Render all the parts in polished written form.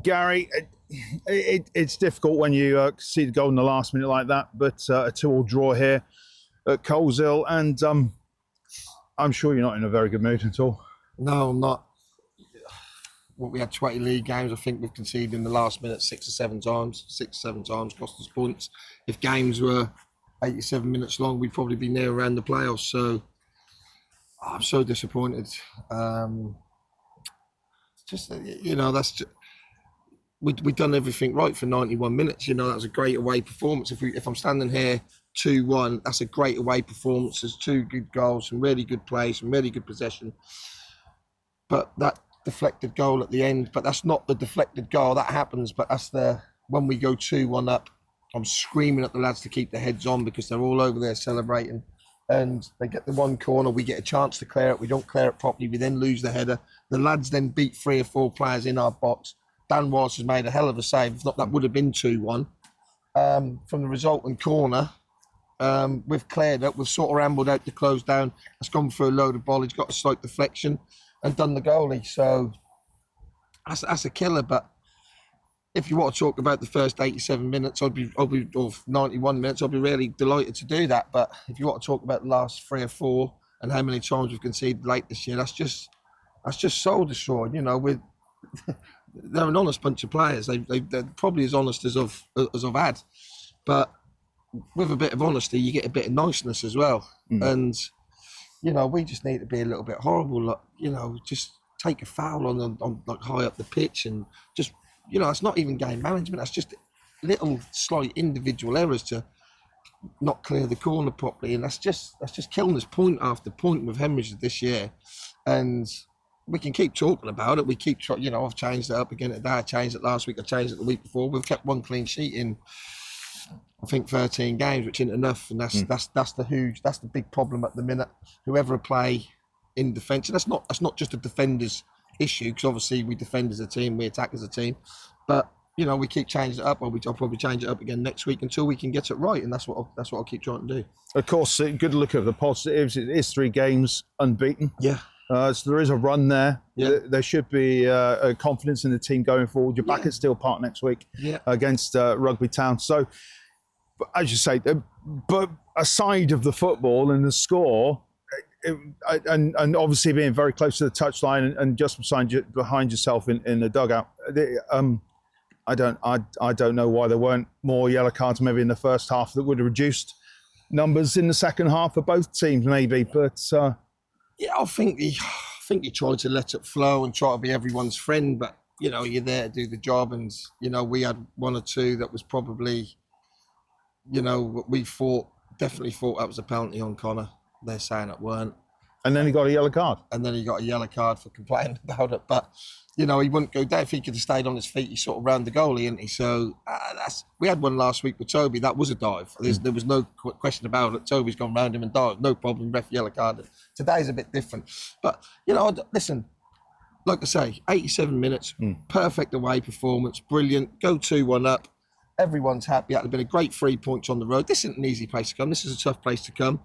Gary, it's difficult when you see the goal in the last minute like that, but a 2-2 draw here at Coleshill, and I'm sure you're not in a very good mood at all. No, I'm not. Well, we had 20 league games. I think we've conceded in the last minute 6 or 7 times. 6 or 7 times, cost us points. If games were 87 minutes long, we'd probably be near around the playoffs. So I'm so disappointed. That's just, we've done everything right for 91 minutes. That was a great away performance. If I'm standing here 2-1, that's a great away performance. There's 2 good goals, some really good play, some really good possession. But that deflected goal at the end, but that's not the deflected goal. That happens, but that's when we go 2-1 up, I'm screaming at the lads to keep their heads on because they're all over there celebrating. And they get the one corner, we get a chance to clear it. We don't clear it properly. We then lose the header. The lads then beat 3 or 4 players in our box. Dan Walsh has made a hell of a save. If not, that would have been 2-1. From the resultant corner, we've cleared it. We've sort of rambled out to close down. It's gone through a load of ball. He's got a slight deflection and done the goalie. So that's a killer. But if you want to talk about the first 87 minutes, or 91 minutes, I'd be really delighted to do that. But if you want to talk about the last 3 or 4 and how many times we've conceded late this year, that's just soul destroyed. They're an honest bunch of players. They're probably as honest as I've had. But with a bit of honesty, you get a bit of niceness as well. And we just need to be a little bit horrible. Just take a foul on like high up the pitch and just. It's not even game management. That's just little slight individual errors to not clear the corner properly, and that's just killing us point after point with hemorrhages this year. And we can keep talking about it. We keep trying. I've changed it up again today. I changed it last week. I changed it the week before. We've kept 1 clean sheet in, I think, 13 games, which isn't enough. And that's the big problem at the minute. Whoever play in defence, and that's not just a defender's issue, because obviously we defend as a team, we attack as a team, but we keep changing it up. I'll probably change it up again next week until we can get it right, and that's what I'll keep trying to do. Of course, good look at the positives. It is 3 games unbeaten. Yeah. So there is a run there. Yeah. There should be a confidence in the team going forward. You're back at Steel Park next week against Rugby Town. So, as you say, but aside of the football and the score. And obviously being very close to the touchline and just behind yourself in the dugout, I don't know why there weren't more yellow cards maybe in the first half that would have reduced numbers in the second half for both teams maybe. But I think he tried to let it flow and try to be everyone's friend. But you're there to do the job, and we had 1 or 2 that was probably we definitely thought that was a penalty on Connor. They're saying it weren't. And then he got a yellow card. And then he got a yellow card for complaining about it. But, he wouldn't go down. If he could have stayed on his feet, he sort of round the goalie, isn't he? So we had one last week with Toby. That was a dive. There was no question about it. Toby's gone round him and dived. No problem. Ref yellow card. Today's a bit different. But, listen, like I say, 87 minutes, perfect away performance, brilliant. Go 2-1 up. Everyone's happy. That would have been a great 3 points on the road. This isn't an easy place to come. This is a tough place to come.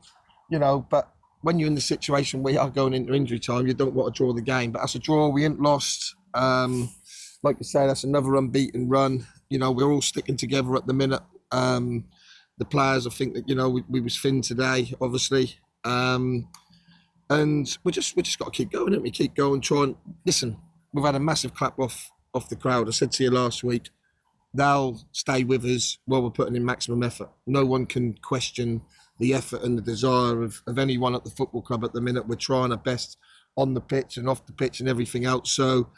But when you're in the situation we are going into injury time, you don't want to draw the game. But that's a draw. We ain't lost. Like you say, that's another unbeaten run. We're all sticking together at the minute. The players, I think that, we was thin today, obviously. And we just got to keep going, haven't we? Keep going, try and listen. We've had a massive clap off the crowd. I said to you last week, they'll stay with us while we're putting in maximum effort. No one can question the effort and the desire of anyone at the football club at the minute. We're trying our best on the pitch and off the pitch and everything else. So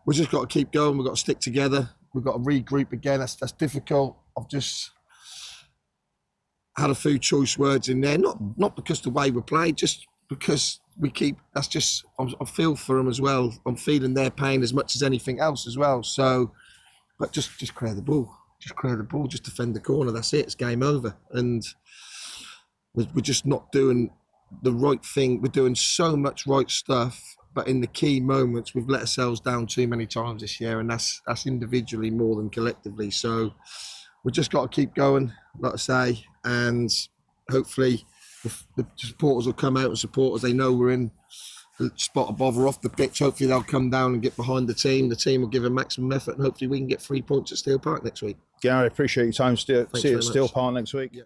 we've just got to keep going. We've got to stick together. We've got to regroup again. That's difficult. I've just had a few choice words in there, not because the way we play, just because we keep. That's just I feel for them as well. I'm feeling their pain as much as anything else as well. So, but just clear the ball. Just clear the ball. Just defend the corner. That's it. It's game over. And we're just not doing the right thing. We're doing so much right stuff, but in the key moments, we've let ourselves down too many times this year, and that's individually more than collectively. So we've just got to keep going, like I say, and hopefully the supporters will come out and support us. They know we're in spot a bother off the pitch. Hopefully they'll come down and get behind the team. The team will give a maximum effort, and hopefully we can get 3 points at Steel Park next week. Gary, appreciate your time. See you at very Steel much. Park next week. Yeah.